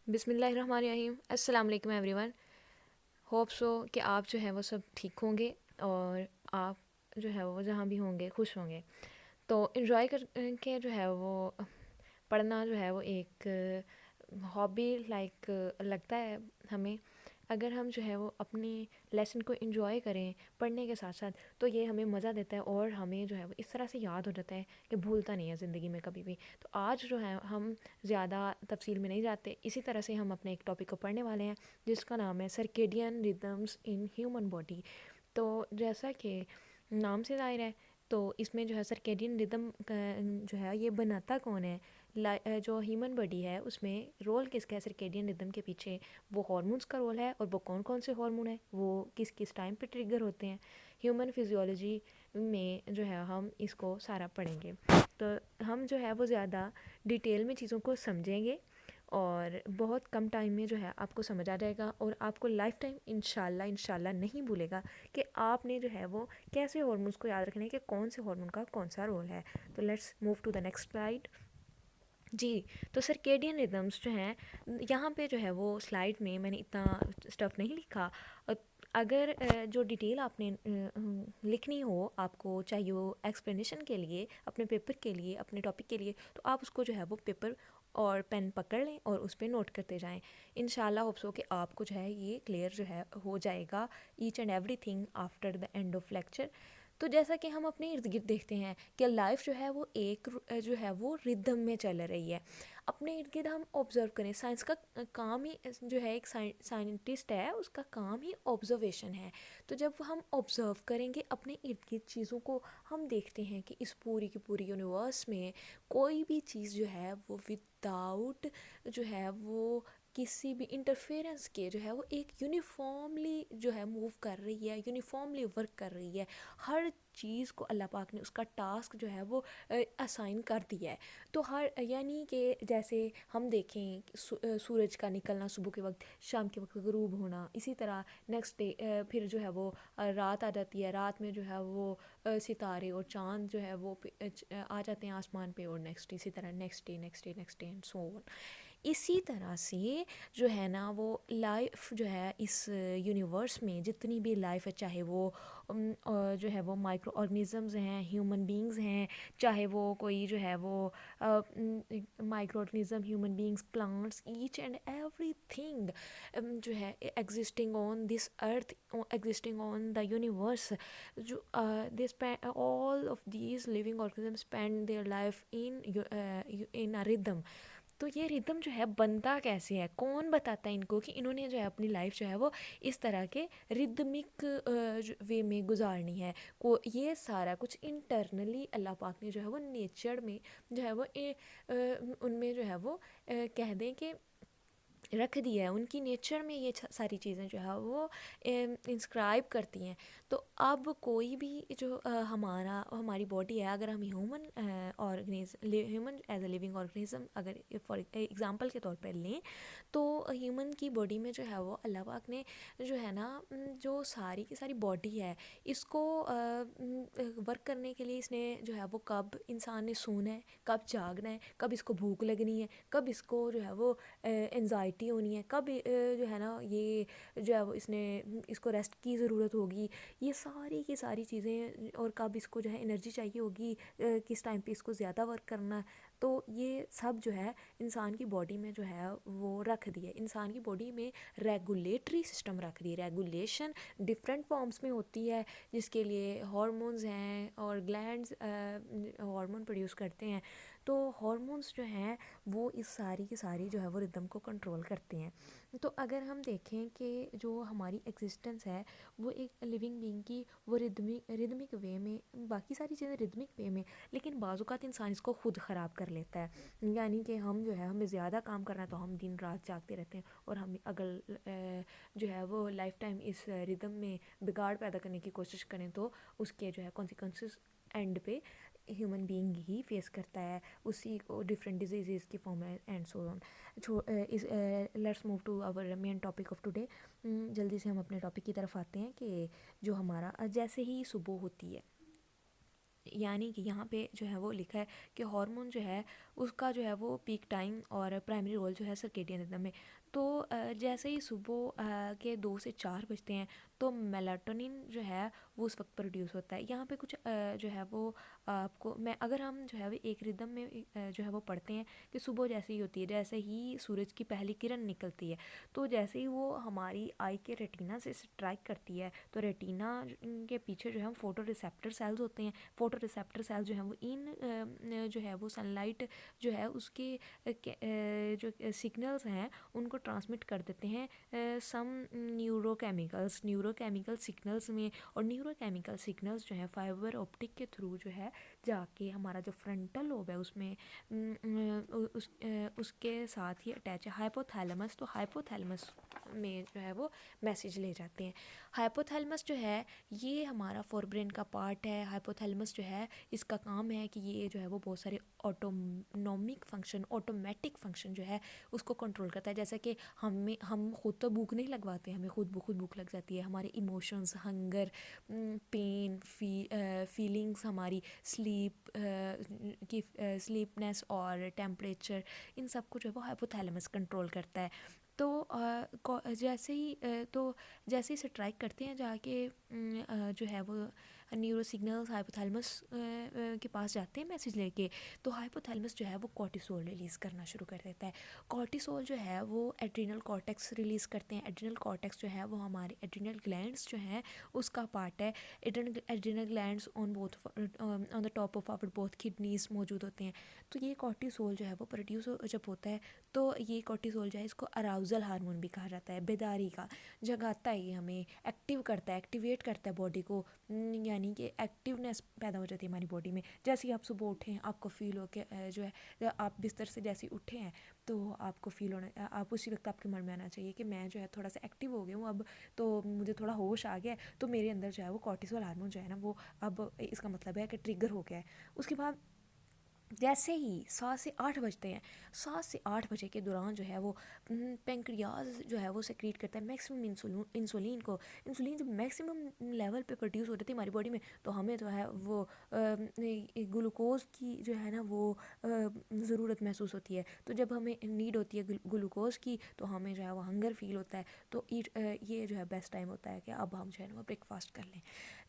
بسم اللہ الرحمن الرحیم. السلام علیکم ایوری ون. ہوپ سو کہ آپ جو ہے وہ سب ٹھیک ہوں گے اور آپ جو ہے وہ جہاں بھی ہوں گے خوش ہوں گے. تو انجوائے کر کے جو ہے وہ پڑھنا جو ہے وہ ایک ہابی لائک لگتا ہے ہمیں. اگر ہم جو ہے وہ اپنی لیسن کو انجوائے کریں پڑھنے کے ساتھ ساتھ تو یہ ہمیں مزہ دیتا ہے اور ہمیں جو ہے وہ اس طرح سے یاد ہو جاتا ہے کہ بھولتا نہیں ہے زندگی میں کبھی بھی. تو آج جو ہے ہم زیادہ تفصیل میں نہیں جاتے, اسی طرح سے ہم اپنے ایک ٹاپک کو پڑھنے والے ہیں جس کا نام ہے سرکیڈین ریدمز ان ہیومن باڈی. تو جیسا کہ نام سے ظاہر ہے تو اس میں جو ہے سرکیڈین ردم جو ہے یہ بناتا کون ہے. جو ہیومن باڈی ہے اس میں رول کس کا ہے سرکیڈین ردم کے پیچھے, وہ ہارمونس کا رول ہے. اور وہ کون کون سے ہارمون ہیں, وہ کس کس ٹائم پہ ٹریگر ہوتے ہیں. ہیومن فزیولوجی میں جو ہے ہم اس کو سارا پڑھیں گے. تو ہم جو ہے وہ زیادہ ڈیٹیل میں چیزوں کو سمجھیں گے اور بہت کم ٹائم میں جو ہے آپ کو سمجھ آ جائے گا اور آپ کو لائف ٹائم انشاءاللہ نہیں بھولے گا کہ آپ نے جو ہے وہ کیسے ہارمونس کو یاد رکھنے کہ کون سے ہارمون کا کون سا رول ہے. تو let's move to the next slide. جی, تو سرکیڈین ریدمس جو ہیں یہاں پہ جو ہے وہ سلائڈ میں نے اتنا اسٹف نہیں لکھا. اگر جو ڈیٹیل آپ نے لکھنی ہو آپ کو چاہیے وہ ایکسپلینیشن کے لیے اپنے پیپر کے لیے اپنے ٹاپک کے لیے, تو آپ اس کو جو ہے وہ پیپر اور پین پکڑ لیں اور اس پہ نوٹ کرتے جائیں. انشاءاللہ ہوپ سو کہ آپ کو جو ہے یہ کلیئر جو ہے ہو جائے گا each and every thing after the end of lecture. تو جیسا کہ ہم اپنے ارد گرد دیکھتے ہیں کہ لائف جو ہے وہ ایک جو ہے وہ ردم میں چل رہی ہے. اپنے ارد گرد ہم آبزرو کریں, سائنس کا کام ہی جو ہے ایک سائنٹسٹ ہے اس کا کام ہی آبزرویشن ہے. تو جب ہم آبزرو کریں گے اپنے ارد گرد چیزوں کو, ہم دیکھتے ہیں کہ اس پوری کی پوری یونیورس میں کوئی بھی چیز جو ہے وہ وداؤٹ جو ہے وہ کسی بھی انٹرفیئرنس کے جو ہے وہ ایک یونیفارملی جو ہے موو کر رہی ہے, یونیفارملی ورک کر رہی ہے. ہر چیز کو اللہ پاک نے اس کا ٹاسک جو ہے وہ اسائن کر دیا ہے. تو یعنی کہ جیسے ہم دیکھیں سورج کا نکلنا صبح کے وقت, شام کے وقت غروب ہونا, اسی طرح نیکسٹ ڈے پھر جو ہے وہ رات آ جاتی ہے, رات میں جو ہے وہ ستارے اور چاند جو ہے وہ آ جاتے ہیں آسمان پہ, اور نیکسٹ اسی طرح نیکسٹ ڈے اینڈ سو آن. اسی طرح سے جو ہے نا وہ لائف جو ہے اس یونیورس میں جتنی بھی لائف ہے, چاہے وہ جو ہے وہ مائکرو آرگنیزمز ہیں, ہیومن بینگز ہیں, چاہے وہ کوئی جو ہے وہ micro organism, human beings, plants, each and every تھنگ جو ہے existing on this earth, existing on the universe, جو all of these living organisms spend their life in a rhythm. تو یہ ردم جو ہے بنتا کیسے ہے, کون بتاتا ہے ان کو کہ انہوں نے جو ہے اپنی لائف جو ہے وہ اس طرح کے ردمک وے میں گزارنی ہے. یہ سارا کچھ انٹرنلی اللہ پاک نے جو ہے وہ نیچر میں جو ہے وہ ان میں جو ہے وہ کہہ دیں کہ رکھ دیا ہے, ان کی نیچر میں یہ ساری چیزیں جو ہے وہ انسکرائب کرتی ہیں. تو اب کوئی بھی جو ہماری باڈی ہے, اگر ہم human as a living organism اگر فار ایگزامپل کے طور پر لیں, تو ہیومن کی باڈی میں جو ہے وہ اللہ پاک نے جو ہے نا جو ساری کی ساری باڈی ہے اس کو ورک کرنے کے لیے اس نے جو ہے وہ کب انسان نے سونا ہے, کب جاگنا ہے, کب اس کو بھوک لگنی ہے, کب اس کو جو ہے وہ انزائٹی ہونی ہے, کب جو ہے نا یہ جو ہے وہ اس کو ریسٹ کی ضرورت ہوگی, یہ ساری کی ساری چیزیں, اور کب اس کو جو ہے انرجی چاہیے ہوگی, کس ٹائم پہ اس کو زیادہ ورک کرنا ہے. تو یہ سب جو ہے انسان کی باڈی میں جو ہے وہ رکھ دی ہے. انسان کی باڈی میں ریگولیٹری سسٹم رکھ دی. ریگولیشن ڈفرینٹ فارمز میں ہوتی ہے جس کے لیے ہارمونز ہیں اور گلینڈز ہارمون پروڈیوس کرتے ہیں. تو ہارمونز جو ہیں وہ اس ساری کی ساری جو ہے وہ ردم کو کنٹرول کرتے ہیں. تو اگر ہم دیکھیں کہ جو ہماری ایگزسٹنس ہے وہ ایک لیونگ بینگ کی وہ ردمک وے میں, باقی ساری چیزیں ردمک وے میں, لیکن بعض اوقات انسان اس کو خود خراب کر لیتا ہے. یعنی کہ ہم جو ہے ہمیں زیادہ کام کرنا ہے تو ہم دن رات جاگتے رہتے ہیں, اور ہم اگر جو ہے وہ لائف ٹائم اس ردم میں بگاڑ پیدا کرنے کی کوشش کریں تو اس کے جو ہے کانسیکوینسز اینڈ پہ ہیومن بینگ ہی فیس کرتا ہے, اسی کو ڈفرینٹ ڈیزیزز کی فارم ہے and so on. Let's move to our main topic of today. جلدی سے ہم اپنے ٹاپک کی طرف آتے ہیں کہ جو ہمارا جیسے ہی صبح ہوتی ہے یعنی کہ یہاں پہ جو ہے وہ لکھا ہے کہ ہارمون جو ہے اس کا جو ہے وہ پیک ٹائم اور پرائمری رول جو ہے سرکیڈین ردم میں. تو جیسے ہی صبح کے 2 سے 4 بجتے ہیں تو میلاٹونن جو ہے وہ اس وقت پروڈیوس ہوتا ہے. یہاں پہ کچھ جو ہے وہ آپ کو اگر ہم جو ہے وہ ایک ردم میں جو ہے وہ پڑھتے ہیں کہ صبح جیسے ہی ہوتی ہے، جیسے ہی سورج کی پہلی کرن نکلتی ہے، تو جیسے ہی وہ ہماری آئی کے ریٹینا سے اسٹرائک کرتی ہے تو ریٹینا کے پیچھے جو ہے فوٹو ریسیپٹر سیلز ہوتے ہیں. فوٹو ریسیپٹر سیل جو ہیں وہ جو ہے وہ سن لائٹ جو ہے اس کے جو سگنلز ہیں ان کو ٹرانسمٹ کر دیتے ہیں سم نیورو کیمیکل سگنلز میں. اور نیورو کیمیکل سگنلز جو ہے فائبر آپٹک کے تھرو جو ہے جا کے ہمارا جو فرنٹل لوب ہے اس میں اس کے ساتھ ہی اٹیچ ہے ہائپوتھیلمس. تو ہائپوتھیلمس میں جو ہے وہ میسیج لے جاتے ہیں. ہائپوتھیلمس جو ہے یہ ہمارا فور برین کا پارٹ ہے. ہائپوتھیلمس جو ہے اس کا کام ہے کہ یہ جو ہے وہ بہت سارے آٹومیٹک فنکشن جو ہے اس کو کنٹرول کرتا ہے. جیسا کہ ہم خود تو بھوک نہیں لگواتے، ہمیں خود بخود بھوک لگ جاتی ہے. ہمارے ایموشنز، ہنگر، پین، فیلنگز، ہماری سلیپنیس اور ٹیمپریچر، ان سب کو جو ہے وہ ہائپوتھیلمس کنٹرول کرتا ہے. تو جیسے ہی سٹرائک کرتے ہیں جا کے جو ہے وہ نیورو سگنلز ہائپوتھیلمس کے پاس جاتے ہیں میسیج لے کے، تو ہائپوتھیلمس جو ہے وہ کورٹیسول ریلیز کرنا شروع کر دیتا ہے. کورٹیسول جو ہے وہ ایڈرینل کارٹیکس ریلیز کرتے ہیں. ایڈرینل کارٹیکس جو ہے وہ ہمارے ایڈرینل گلینڈس جو ہیں اس کا پارٹ ہے. Adrenal glands on the top of our both kidneys موجود ہوتے ہیں. تو یہ کورٹیسول جو ہے وہ پروڈیوس جب ہوتا ہے تو یہ کورٹیسول جو ہے اس کو اراؤزل ہارمون بھی کہا جاتا ہے، بیداری کا. جگاتا ہے یہ ہمیں، ایکٹیو کرتا ہے، ایکٹیویٹ کرتا ہے باڈی کو، یعنی کہ ایکٹیونیس پیدا ہو جاتی ہے ہماری باڈی میں. جیسے ہی آپ صبح اٹھیں آپ کو فیل ہو کہ جو ہے آپ بستر سے جیسے اٹھے ہیں تو آپ کو فیل ہونا، آپ اسی وقت آپ کے من میں آنا چاہیے کہ میں جو ہے تھوڑا سا ایکٹیو ہو گیا ہوں اب، تو مجھے تھوڑا ہوش آ گیا ہے، تو میرے اندر جو ہے وہ کورٹیسول ہارمون جو ہے نا وہ اب اس کا مطلب ہے کہ ٹریگر ہو گیا ہے. اس کے بعد جیسے ہی 7 سے 8 بجتے ہیں، 7 سے 8 بجے کے دوران جو ہے وہ پینکریاز جو ہے وہ سیکریٹ کرتا ہے میکسیمم انسولین کو. انسولین جب میکسیمم لیول پہ پروڈیوس ہو جاتی ہے ہماری باڈی میں تو ہمیں جو ہے وہ گلوکوز کی جو ہے نا وہ ضرورت محسوس ہوتی ہے. تو جب ہمیں نیڈ ہوتی ہے گلوکوز کی تو ہمیں جو ہے وہ ہنگر فیل ہوتا ہے. تو یہ جو ہے بیسٹ ٹائم ہوتا ہے کہ اب ہم جو ہے نا وہ بریک فاسٹ کر لیں.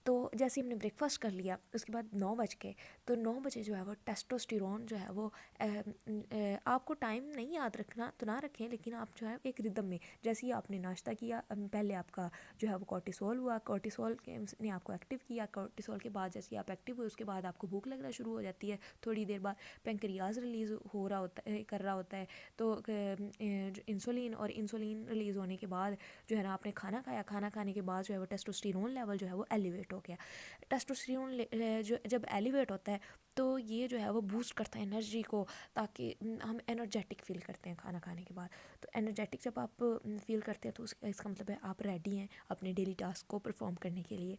تو جیسے ہم نے بریک فاسٹ کر لیا اس کے بعد 9 بج کے، تو 9 بجے جو ہے وہ ٹیسٹوسٹیرون جو ہے وہ آپ کو ٹائم نہیں یاد رکھنا تو نہ رکھیں، لیکن آپ جو ہے ایک ردم میں جیسے ہی آپ نے ناشتہ کیا پہلے آپ کا جو ہے وہ کورٹیسول ہوا، کورٹیسول نے آپ کو ایکٹیو کیا. کورٹیسول کے بعد جیسے ہی آپ ایکٹیو ہوئے اس کے بعد آپ کو بھوک لگنا شروع ہو جاتی ہے. تھوڑی دیر بعد پینکریاز ریلیز کر رہا ہوتا ہے تو انسولین ریلیز ہونے کے بعد جو ہے نا آپ نے کھانا کھایا. کھانا کھانے کے بعد جو ہے وہ ٹیسٹوسٹیرون لیول جو ہے وہ ایلیویٹ ہو گیا. ٹیسٹوسٹیرون جب ایلیویٹ ہوتا ہے تو یہ جو ہے وہ بوسٹ کرتا ہے انرجی کو، تاکہ ہم انرجیٹک فیل کرتے ہیں کھانا کھانے کے بعد. تو انرجیٹک جب آپ فیل کرتے ہیں تو اس کا مطلب ہے آپ ریڈی ہیں اپنے ڈیلی ٹاسک کو پرفارم کرنے کے لیے.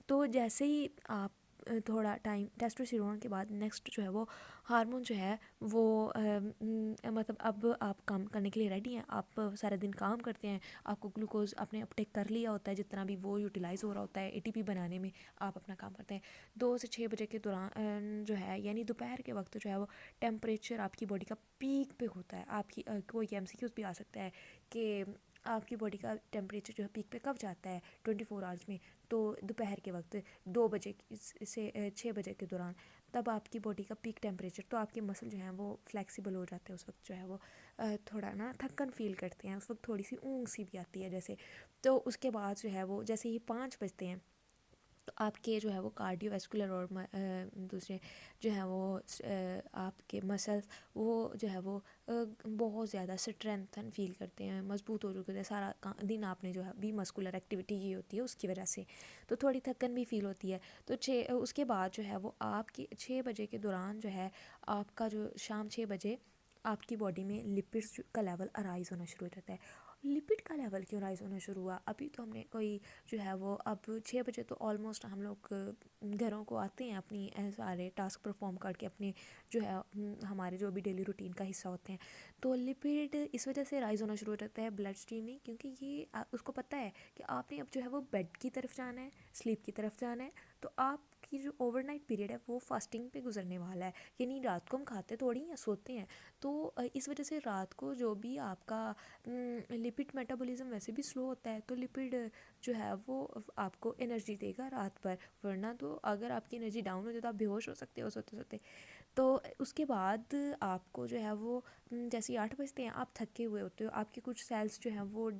تو جیسے ہی آپ تھوڑا ٹائم ٹیسٹوسٹیرون کے بعد نیکسٹ جو ہے وہ ہارمون جو ہے وہ مطلب اب آپ کام کرنے کے لیے ریڈی ہیں، آپ سارا دن کام کرتے ہیں، آپ کو گلوکوز آپ نے اپٹیک کر لیا ہوتا ہے جتنا بھی وہ یوٹیلائز ہو رہا ہوتا ہے ATP بنانے میں، آپ اپنا کام کرتے ہیں. 2 سے 6 بجے کے دوران جو ہے یعنی دوپہر کے وقت جو ہے وہ ٹیمپریچر آپ کی باڈی کا پیک پہ ہوتا ہے. آپ کی کوئی MCQs بھی آ سکتا ہے کہ آپ کی باڈی کا ٹیمپریچر جو ہے پیک پہ کب جاتا ہے 24 آورس میں. تو دوپہر کے وقت 2 بجے سے 6 بجے کے دوران تب آپ کی باڈی کا پیک ٹیمپریچر، تو آپ کے مسل جو ہیں وہ فلیکسیبل ہو جاتے ہیں. اس وقت جو ہے وہ تھوڑا نا تھکن فیل کرتے ہیں، اس وقت تھوڑی سی اونگ سی بھی آتی ہے جیسے. تو اس کے بعد جو ہے وہ جیسے ہی 5 بجتے ہیں تو آپ کے جو ہے وہ کارڈیو ویسکولر اور دوسرے جو ہے وہ آپ کے مسلس وہ جو ہے وہ بہت زیادہ اسٹرینتھن فیل کرتے ہیں، مضبوط ہو چکے ہیں. سارا دن آپ نے جو ہے بھی مسکولر ایکٹیویٹی کی ہوتی ہے اس کی وجہ سے، تو تھوڑی تھکن بھی فیل ہوتی ہے. تو اس کے بعد جو ہے وہ آپ کی 6 بجے کے دوران جو ہے آپ کا جو شام 6 بجے آپ کی باڈی میں لپڈس کا لیول ارائز ہونا شروع ہو جاتا ہے. لپڈ کا لیول کیوں رائز ہونا شروع ہوا؟ ابھی تو ہم نے کوئی جو ہے وہ اب 6 بجے تو آلموسٹ ہم لوگ گھروں کو آتے ہیں اپنی سارے ٹاسک پرفارم کر کے، اپنے جو ہے ہمارے جو بھی ڈیلی روٹین کا حصہ ہوتے ہیں. تو لپڈ اس وجہ سے رائز ہونا شروع ہو جاتا ہے بلڈ اسٹریم میں، کیونکہ یہ اس کو پتہ ہے کہ آپ نے اب جو ہے وہ بیڈ کی طرف جانا ہے، سلیپ کی طرف جانا ہے. تو آپ کی جو اوور نائٹ پیریڈ ہے وہ فاسٹنگ پہ گزرنے والا ہے، یعنی رات کو ہم کھاتے تھوڑی یا سوتے ہیں، تو اس وجہ سے رات کو جو بھی آپ کا لپڈ میٹابولزم ویسے بھی سلو ہوتا ہے، تو لپڈ جو ہے وہ آپ کو انرجی دے گا رات پر، ورنہ تو اگر آپ کی انرجی ڈاؤن ہو جائے تو آپ بے ہوش ہو سکتے ہو سوتے سوتے. تو اس کے بعد آپ کو جو ہے وہ جیسے 8 بجتے ہیں آپ تھکے ہوئے ہوتے ہو، آپ کے کچھ سیلز جو ہیں وہ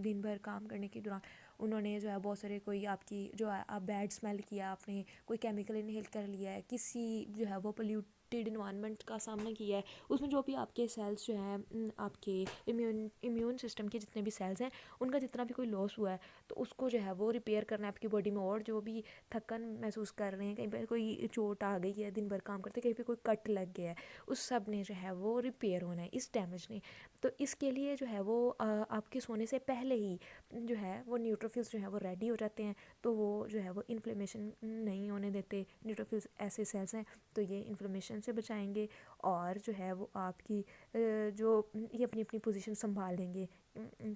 دن بھر کام کرنے کے دوران انہوں نے جو ہے بہت سارے کوئی آپ کی جو ہے آپ بیڈ اسمیل کیا، آپ نے کوئی کیمیکل انہیل کر لیا ہے، کسی جو ہے وہ پلیوٹیڈ انوائرمنٹ کا سامنا کیا ہے، اس میں جو بھی آپ کے سیلز جو ہیں آپ کے امیون سسٹم کے جتنے بھی سیلز ہیں ان کا جتنا بھی کوئی لاس ہوا ہے تو اس کو جو ہے وہ ریپیئر کرنا ہے آپ کی باڈی میں. اور جو بھی تھکن محسوس کر رہے ہیں، کہیں پہ کوئی چوٹ آ گئی ہے دن بھر کام کرتے، کہیں پہ کوئی کٹ لگ گیا ہے، اس سب نے جو ہے وہ ریپیئر ہونا ہے اس ڈیمیج نے. تو اس کے لیے جو ہے وہ آپ کے سونے سے پہلے ہی جو ہے وہ نیوٹروفلز جو ہے وہ ریڈی ہو جاتے ہیں، تو وہ جو ہے وہ انفلیمیشن نہیں ہونے دیتے. نیوٹروفلز ایسے سیلز ہیں تو یہ انفلیمیشن سے بچائیں گے، اور جو ہے وہ آپ کی جو یہ اپنی اپنی پوزیشن سنبھال لیں گے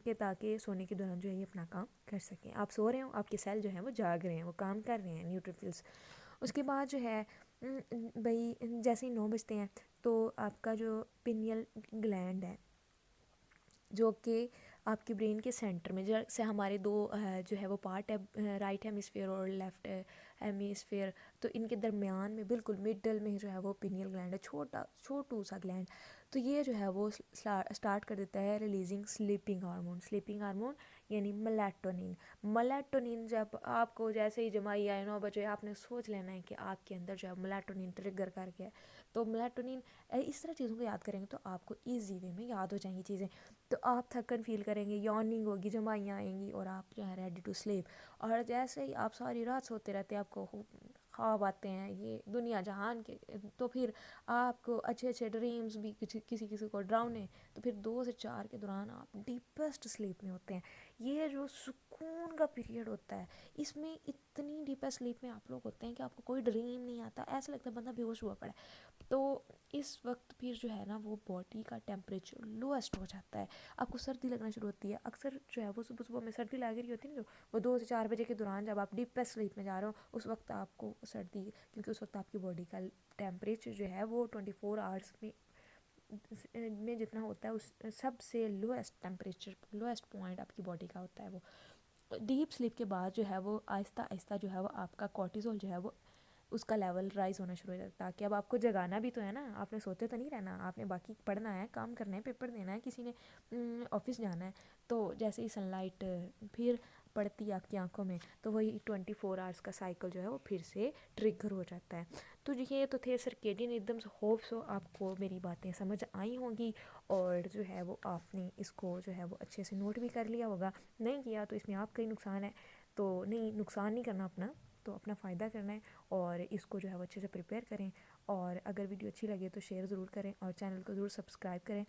کہ تاکہ سونے کے دوران جو ہے یہ اپنا کام کر سکیں. آپ سو رہے ہوں، آپ کے سیل جو ہیں وہ جاگ رہے ہیں، وہ کام کر رہے ہیں نیوٹروفلز. اس کے بعد جو ہے بھائی جیسے ہی 9 بجتے ہیں تو آپ کا جو پینیل گلینڈ ہے جو کہ آپ کے برین کے سینٹر میں جیسے ہمارے دو جو ہے وہ پارٹ ہے، رائٹ ہیمیسفیئر اور لیفٹ ہیمیسفیئر، تو ان کے درمیان میں بالکل مڈل میں جو ہے وہ پینیل گلینڈ ہے، چھوٹو سا گلینڈ. تو یہ جو ہے وہ سٹارٹ کر دیتا ہے ریلیزنگ سلیپنگ ہارمون یعنی میلاٹونین جب آپ کو جیسے ہی جمائی آئے 9 بجے آپ نے سوچ لینا ہے کہ آپ کے اندر جو ہے میلاٹونین ٹریگر کر گیا. تو میلاٹونین اس طرح چیزوں کو یاد کریں گے تو آپ کو ایزی وے میں یاد ہو جائیں گی چیزیں. تو آپ تھکن فیل کریں گے، یارننگ ہوگی، جمائیاں آئیں گی، اور آپ جو ہے ریڈی ٹو سلیپ. اور جیسے ہی آپ ساری رات سوتے رہتے ہیں، آپ کو خواب آتے ہیں یہ دنیا جہان کے، تو پھر آپ کو اچھے اچھے ڈریمز بھی کسی کو ڈراؤنے، تو پھر 2 سے 4 کے دوران آپ ڈیپسٹ سلیپ میں ہوتے ہیں. یہ جو سکون کا پیریڈ ہوتا ہے اس میں اتنی ڈیپسٹ سلیپ میں آپ لوگ ہوتے ہیں کہ آپ کو کوئی ڈریم نہیں آتا، ایسا لگتا ہے بندہ بے ہوش ہوا پڑا ہے. تو اس وقت پھر جو ہے نا وہ باڈی کا ٹیمپریچر لوسٹ ہو جاتا ہے، آپ کو سردی لگنا شروع ہوتی ہے. اکثر جو ہے وہ صبح میں سردی لگ رہی ہوتی ہے نا، جو وہ 2 سے 4 بجے کے دوران جب آپ ڈیپسٹ سلیپ میں جا رہے ہو اس وقت آپ کو سردی، کیونکہ اس وقت آپ کی باڈی کا ٹیمپریچر جو ہے وہ 24 آورس میں جتنا ہوتا ہے اس سب سے لویسٹ ٹیمپریچر، لویسٹ پوائنٹ آپ کی باڈی کا ہوتا ہے. وہ ڈیپ سلیپ کے بعد جو ہے وہ آہستہ آہستہ جو ہے وہ آپ کا کورٹیزول جو ہے وہ اس کا لیول رائز ہونا شروع ہو جاتا ہے، تاکہ اب آپ کو جگانا بھی تو ہے نا، آپ نے سوتے تو نہیں رہنا، آپ نے باقی پڑھنا ہے، کام کرنا ہے، پیپر دینا ہے، کسی نے آفس جانا ہے. تو جیسے ہی سن لائٹ پھر پڑتی ہے آپ کی آنکھوں میں تو وہی 24 آورس کا سائیکل جو ہے وہ پھر سے ٹریگر ہو جاتا ہے. تو یہ تو تھے سرکیڈین ریدمز. ہوپ سو آپ کو میری باتیں سمجھ آئی ہوں گی، اور جو ہے وہ آپ نے اس کو جو ہے وہ اچھے سے نوٹ بھی کر لیا ہوگا. نہیں کیا تو اس میں آپ کا ہی نقصان ہے، تو نہیں، نقصان نہیں کرنا اپنا، تو اپنا فائدہ کرنا ہے، اور اس کو جو ہے وہ اچھے سے پریپیئر کریں. اور اگر ویڈیو اچھی لگے تو شیئر ضرور کریں، اور چینل کو ضرور سبسکرائب کریں،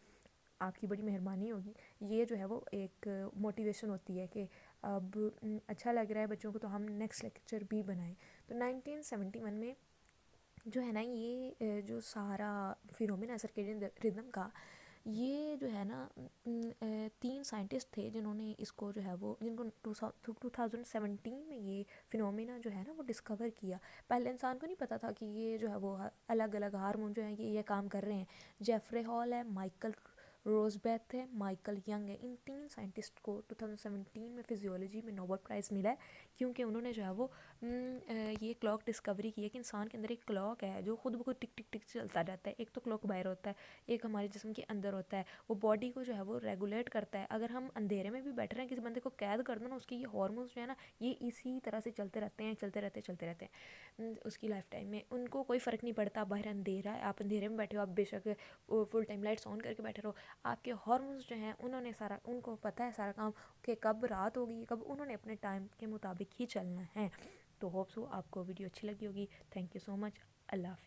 آپ کی بڑی مہربانی ہوگی. یہ جو ہے وہ ایک موٹیویشن ہوتی ہے کہ اب اچھا لگ رہا ہے بچوں کو تو ہم نیکسٹ لیکچر بھی بنائیں. تو 1971 میں جو ہے نا یہ جو سارا فینومینا سرکیڈین ردم کا، یہ جو ہے نا 3 سائنٹسٹ تھے جنہوں نے اس کو جو ہے وہ، جن کو 2017 میں یہ فینومینا جو ہے نا وہ ڈسکور کیا. پہلے انسان کو نہیں پتا تھا کہ یہ جو ہے وہ الگ الگ ہارمون جو ہیں یہ کام کر رہے ہیں. جیفرے ہال ہے، مائیکل روزبیتھ ہے، مائیکل ینگ ہے، ان 3 سائنٹسٹ کو 2017 میں فزیولوجی میں نوبل پرائز ملا ہے، کیونکہ انہوں نے جو ہے وہ یہ کلاک ڈسکوری کی ہے کہ انسان کے اندر ایک کلاک ہے جو خود بخود ٹک ٹک ٹک چلتا رہتا ہے. ایک تو کلاک باہر ہوتا ہے، ایک ہمارے جسم کے اندر ہوتا ہے، وہ باڈی کو جو ہے وہ ریگولیٹ کرتا ہے. اگر ہم اندھیرے میں بھی بیٹھ رہے ہیں، کسی بندے کو قید کر دو نا، اس کے یہ ہارمونس جو ہے نا یہ اسی طرح سے چلتے رہتے ہیں اس کی لائف ٹائم میں. ان کو کوئی فرق نہیں پڑتا باہر اندھیرا ہے، آپ اندھیرے میں بیٹھے ہو، آپ بے شک فل ٹائم لائٹس آن کر کے بیٹھے رہو، آپ کے ہارمونس جو ہیں انہوں نے سارا، ان کو پتہ ہے سارا کام کہ کب رات ہوگی، کب انہوں نے اپنے ٹائم کے مطابق ہی چلنا ہے. تو ہوپ سو آپ کو ویڈیو اچھی لگی ہوگی. تھینک یو سو مچ. اللہ حافظ.